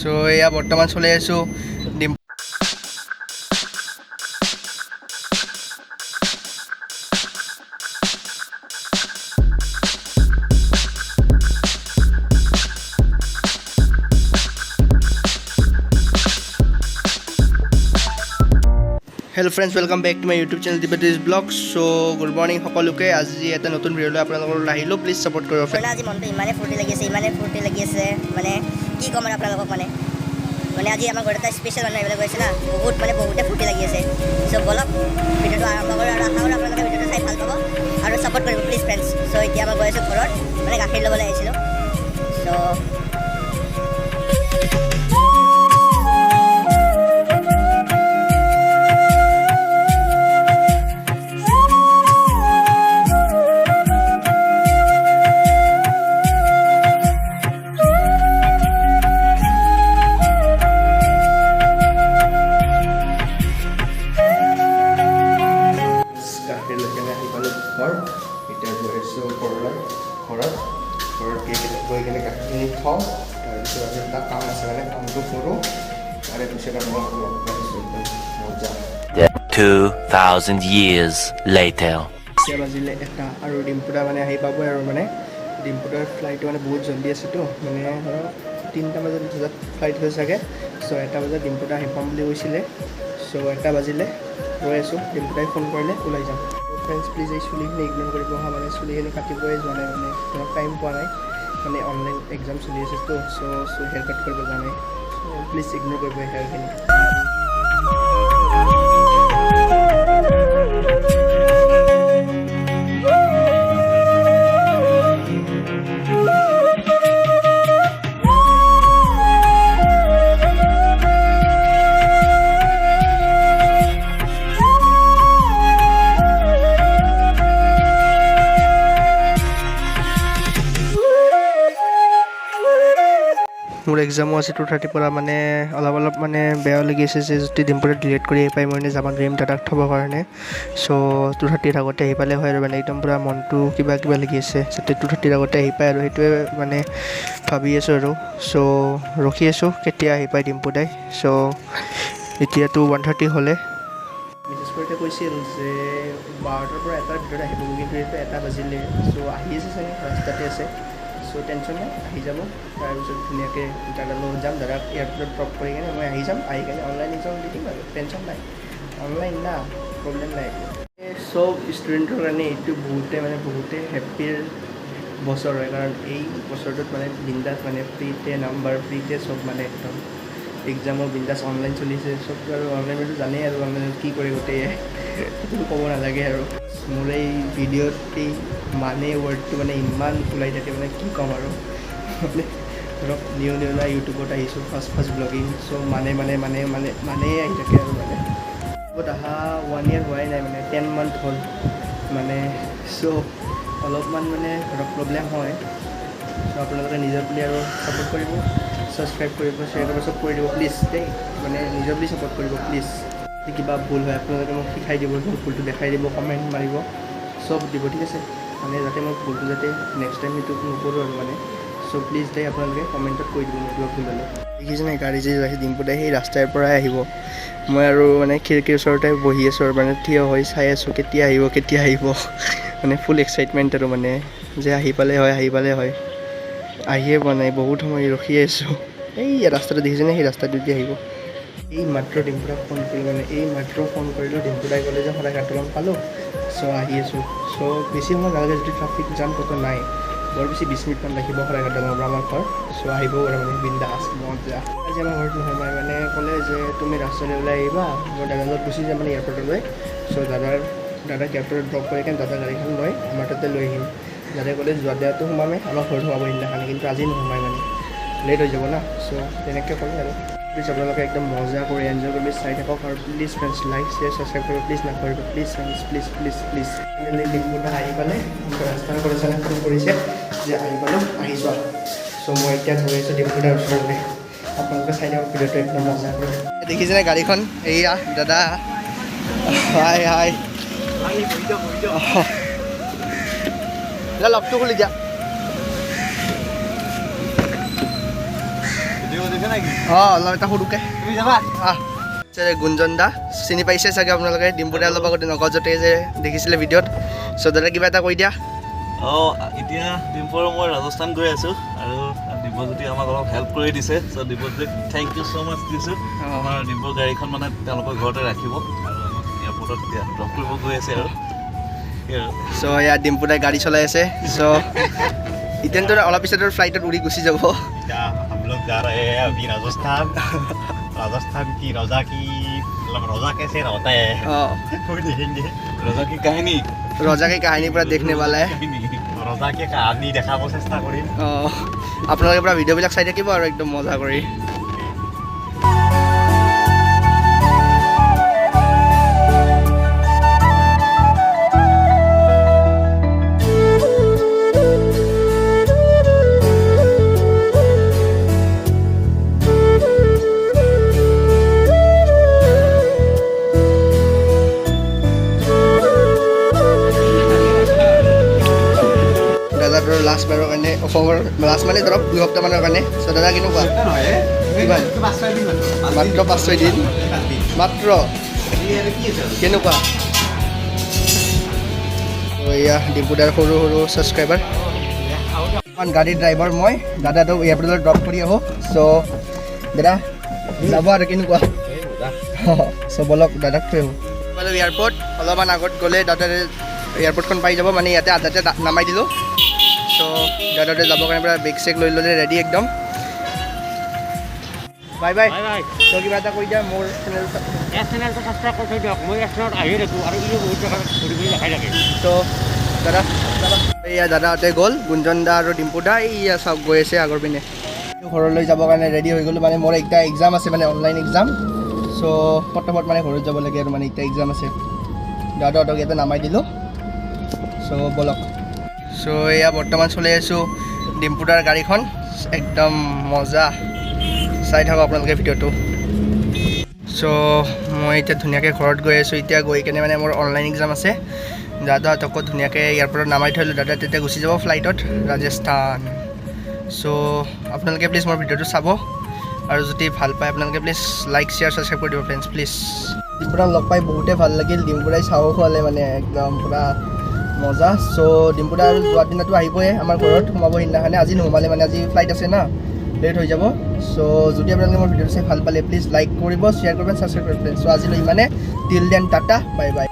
so এয়া বৰ্তমান চলাই আছোঁ hello' friends welcome back to my YouTube channel দিবেটিজ ব্লগ চ' গুড মৰ্ণিং সকলোকে আজি এটা নতুন ভিডিঅ'লৈ আপোনালোকৰ আহিলোঁ প্লিজ ছাপোৰ্ট কৰিব ফ্ৰেণ্ড আজি মনটো ইমানেই ফূৰ্তি লাগি আছে মানে কি ক'ম আৰু আপোনালোকক মানে আজি আমাৰ ঘৰত এটা স্পেচিয়েল মানুহ আহিবলৈ গৈছে না বহুতে ফূৰ্তি লাগি আছে চ' বলক ভিডিঅ'টো আৰম্ভ কৰোঁ আৰু আশা কৰোঁ আপোনালোকে ভিডিঅ'টো চাই ভাল পাব আৰু ছাপোৰ্ট কৰিব প্লিজ ফ্ৰেণ্ডছ চ' এতিয়া মই গৈ আছোঁ ঘৰত গাখীৰ ল'বলৈ আহিছিলোঁ চ' গৈ কিনে গাখীৰখিনি থওঁ তাৰপিছত আমি এটা কাম আছে মানে কামটো কৰোঁ তাৰে পিছত আমি মজা 2000 years later এতিয়া বাজিলে এটা আৰু ডিম্পুদা মানে আহি পাবই আৰু মানে ডিম্পুদাৰ ফ্লাইটটো মানে বহুত জল্দি আছেতো মানে ধৰক 3টা বজাত ফ্লাইট হৈ চাগে চ' 1টা বজাত ডিম্পুদা আহি পাম বুলি কৈছিলে চ' 1টা বাজিলে ৰৈ আছোঁ ডিম্পুদাই ফোন কৰিলে ওলাই যাম ফ্ৰেণ্ডছ প্লিজ এই চুলিখিনি ইগন'ৰ কৰিব অহা মানে চুলিখিনি কাটিবই যোৱা নাই মানে ধৰক টাইম পোৱা নাই মানে অনলাইন এক্সাম চলি আছেতো চ' হেয়াৰ কাট কৰিব যোৱা নাই চ' প্লিজ ইগন'ৰ কৰিব হেয়াৰখিনি মোৰ এক্সামো আছে 2:30 পৰা মানে অলপ মানে বেয়া লাগি আছে যে যদি ডিম্পুৰে ডিলিট কৰি আহি পাই মই এনেই যাব নোৱাৰিম দাদাক থ'বৰ কাৰণে চ' 2:30 আগতে আহি পালে হয় আৰু মানে একদম পূৰা মনটো কিবা লাগি আছে যাতে 2:30 আগতে আহি পায় আৰু সেইটোৱে মানে ভাবি আছোঁ আৰু চ' ৰখি আছোঁ কেতিয়া আহি পায় ডিম্পুদাই চ' এতিয়াতো 1:30 হ'লে মেছেজ কৰোঁতে কৈছিল যে 12টাৰ পৰা 1টাৰ ভিতৰত আহিব কিন্তু এইটো 1টা বাজিলে চ' আহি আছে চাগে ৰাস্তাতে আছে চ' টেনশ্যন নাই আহি যাব তাৰপিছত ধুনীয়াকৈ দাদাৰ লগত যাম দাদাক এয়াৰপৰ্টত ড্ৰপ কৰি কিনে মই আহি যাম আহি কিনে অনলাইন এক্সাম দি দিম আৰু টেনশ্যন নাই অনলাইন না প্ৰব্লেম নাই চব ষ্টুডেণ্টৰ কাৰণে এইটো বহুতে হেপ্পিৰ বছৰ হয় কাৰণ এই বছৰটোত মানে বিন্দাছ মানে ফ্ৰীতে নাম্বাৰ ফ্ৰীতে চব মানে একদম এক্সামৰ বিন্দাছ অনলাইন চলিছে চব আৰু অনলাইনতো জানেই আৰু অনলাইনত কি কৰে গোটেই সেইটো ক'ব নালাগে আৰু মোৰ এই ভিডিঅ'ত এই মানে ৱৰ্ডটো মানে ইমান ওলাই থাকে মানে কি ক'ম আৰু মানে ধৰক নিউ না ইউটিউবত আহিছোঁ ফাৰ্ষ্ট ব্লগিং চ' মানে আহি থাকে আৰু মানে ইউটিউবত অহা 1 year হোৱাই নাই মানে 10 month হ'ল মানে চ' অলপমান মানে ধৰক প্ৰব্লেম হয় চ' আপোনালোকে নিজৰ বুলি আৰু ছাপোৰ্ট কৰিব ছাবস্ক্ৰাইব কৰিব শ্বেয়াৰ কৰিব চব কৰি দিব প্লিজ দেই মানে নিজৰ বুলি ছাপোৰ্ট কৰিব প্লিজ যদি কিবা ভুল হয় আপোনালোকে মোক শিকাই দিব ভুলটো দেখাই দিব কমেণ্ট মাৰিব চব দিব ঠিক আছে মানে যাতে মই ভুলটো যাতে নেক্সট টাইম সেইটো নকৰোঁ আৰু মানে চ' প্লিজ দেই আপোনালোকে কমেণ্টত কৈ দিব কিবা ভুল হ'লে দেখিছে নাই গাড়ী যে আহি ডিম্পুদাই সেই ৰাস্তাৰ পৰাই আহিব মই আৰু মানে খিৰিকীৰ ওচৰতে বহি আছোঁ আৰু মানে থিয় হৈ চাই আছোঁ কেতিয়া আহিব মানে ফুল এক্সাইটমেণ্ট আৰু মানে যে আহি পালে হয় আহিয়ে পোৱা নাই বহুত সময় ৰখি আছোঁ এই ৰাস্তাটো দেখিছেনে সেই ৰাস্তাটোদি আহিব এই মাত্ৰ ডিম্পুদাক ফোন কৰিলোঁ ডিম্পুদাই ক'লে যে সদায় ঘাটমান পালোঁ চ' আহি আছোঁ চ' বেছি সময় নালাগে যদি ট্ৰাফিক জাম ক'তো নাই বৰ বেছি 20 মিনিটমান লাগিব সদায় ঘাটলৰ পৰা আমাৰ ঘৰ চ' আহিব আৰু মানে বিন্দাছ মজা আজি আমাৰ ঘৰত নোসোমাই মানে ক'লে যে তুমি ৰাস্তালৈ ওলাই আহিবা মই দাদাৰ লগত গুচি যাম মানে এয়াৰপৰ্টলৈ চ' দাদাক এয়াৰপৰ্টত ড্ৰপ কৰি কিনে দাদাৰ গাড়ীখন লৈ আমাৰ তাতে লৈ আহিম দাদাই ক'লে যোৱা দিনাটো সোমামে আমাৰ ঘৰত সোমাব সেইদিনাখনি কিন্তু আজি নোসোমাই মানে লেট হৈ যাব না চ' তেনেকৈ ক'লে আৰু প্লিজ আপোনালোকে একদম মজা কৰি এনজয় কৰি চাই থাকক আৰু please friends like share subscribe কৰিব প্লিজ নকৰিব প্লিজ ফ্ৰেণ্ডছ প্লিজ ডিম্পুদা আহি পালে ৰাস্তাৰ পৰা ফোন কৰিছে যে আহি পালোঁ আহি যোৱা চ' মই এতিয়া গৈ আছোঁ ডিম্পুদাৰ ওচৰলৈ আপোনালোকে চাই থাকক ভিডিঅ'টো একদম মজা কৰি দেখিছেনে গাড়ীখন এয়া দাদা হাই লগটো খুলি দিয়া অলপ এটা সৰুকৈ গুঞ্জন দা চিনি পাইছে চাগে আপোনালোকে ডিম্পু দাৰ অলপ আগতে নগজতে যে দেখিছিলে ভিডিঅ'ত চ' দাদা কিবা এটা কৈ দিয়া এতিয়া ডিম্পুৰ মই ৰাজস্থান গৈ আছোঁ আৰু দিব্যজ্যোতি আমাক অলপ হেল্প কৰি দিছে চ' দিব্যজ্যোতিক থেংক ইউ ছ' মাছ দিছোঁ আমাৰ ডিম্পুৰ গাড়ীখন মানে তেওঁলোকৰ ঘৰতে ৰাখিব আৰু আমাক এয়াৰপৰ্টত এতিয়া ড্ৰপ কৰিব গৈ আছে আৰু চ' এয়া ডিম্পু দাই গাড়ী চলাই আছে চ' এতিয়াতো অলপ পিছত ফ্লাইটত উৰি গুচি যাব हम लोग जा रहे हैं अभी राजस्थान राजस्थान की रोजा मतलब रोजा कैसे होता है वो देखेंगे ৰজা কি কাহিনী ৰজা কি কাহিনী পুৰা দেখনে वाला है रोजा की कहानी देखाब চেষ্টা কৰিম আপোনালোকে পুৰা ভিডিঅ'বিলাক চাই থাকিব আৰু একদম মজা কৰি দাদাটোৰ লাষ্ট বাৰৰ কাৰণে অসমৰ লাষ্ট মানে ধৰক 2 সপ্তাহমানৰ কাৰণে চ' দাদা কেনেকুৱা কিমান মাত্ৰ 5-6 দিন মাত্ৰ কেনেকুৱা এয়া ডিম্পুদাৰ সৰু সৰু ছাবস্ক্ৰাইবাৰ গাড়ীৰ ড্ৰাইভাৰ মই দাদাটো এয়াৰপৰ্টত ড্ৰপ কৰি আহোঁ চ' দাদা যাব আৰু কেনেকুৱা চ' বলক দাদাক থৈ আহোঁ এয়াৰপৰ্ট অলপমান আগত গ'লে দাদাই এয়াৰপৰ্টখন পাই যাব মানে ইয়াতে আধাতে নামাই দিলোঁ চ' দাদাতে যাবৰ কাৰণে পুৰা বেগ চেগ লৈ ল'লে ৰেডি একদম বাই বাই চ' কিবা এটা কৈ দিয়া মোৰ চেনেলটো সাবস্ক্ৰাইব কৰি থৈ দিয়ক মই চেনেলত আহি থাকোঁ আৰু ই বহুত জেগাত ঘূৰি ঘূৰি দেখাই থাকে চ' দাদা এয়া দাদাহঁতে গ'ল গুঞ্জন দা আৰু ডিম্পু দা এয়া চাওক গৈ আছে আগৰ পিনে ঘৰলৈ যাবৰ কাৰণে ৰেডি হৈ গ'লোঁ মানে মোৰ একটা এক্সাম আছে মানে অনলাইন এক্সাম চ' পটাপট মানে ঘৰত যাব লাগে আৰু মানে এতিয়া এক্সাম আছে দাদাহঁতক ইয়াতে নামাই দিলোঁ চ' বলক চ' এয়া বৰ্তমান চলাই আছোঁ ডিম্পুদাৰ গাড়ীখন একদম মজা চাই থাকক আপোনালোকে ভিডিঅ'টো চ' মই এতিয়া ধুনীয়াকৈ ঘৰত গৈ আছোঁ এতিয়া গৈ কেনে মানে মোৰ অনলাইন এক্সাম আছে দাদাহঁতকো ধুনীয়াকৈ এয়াৰপৰ্টত নামাই থৈ দিলোঁ দাদা তেতিয়া গুচি যাব ফ্লাইটত ৰাজস্থান চ' আপোনালোকে প্লিজ মোৰ ভিডিঅ'টো চাব আৰু যদি ভাল পায় আপোনালোকে প্লিজ লাইক শ্বেয়াৰ ছাবস্ক্ৰাইব কৰি দিব ফ্ৰেণ্ডছ প্লিজ ডিম্পুদাক লগ পাই বহুতেই ভাল লাগিল ডিম্পুদাই চাব খোৱালে মানে একদম পূৰা মজা চ' ডিম্পুদা আৰু যোৱাৰ দিনাটো আহিবই আমাৰ ঘৰত সোমাব সিদিনাখনে আজি নোসোমালে মানে আজি ফ্লাইট আছে না লেট হৈ যাব চ' যদি আপোনালোকে মোৰ ভিডিঅ'টো চাই ভাল পালে প্লিজ লাইক কৰিব শ্বেয়াৰ কৰিব ছাবস্ক্ৰাইব কৰিব চ' আজিলৈ ইমানে till then tata bye bye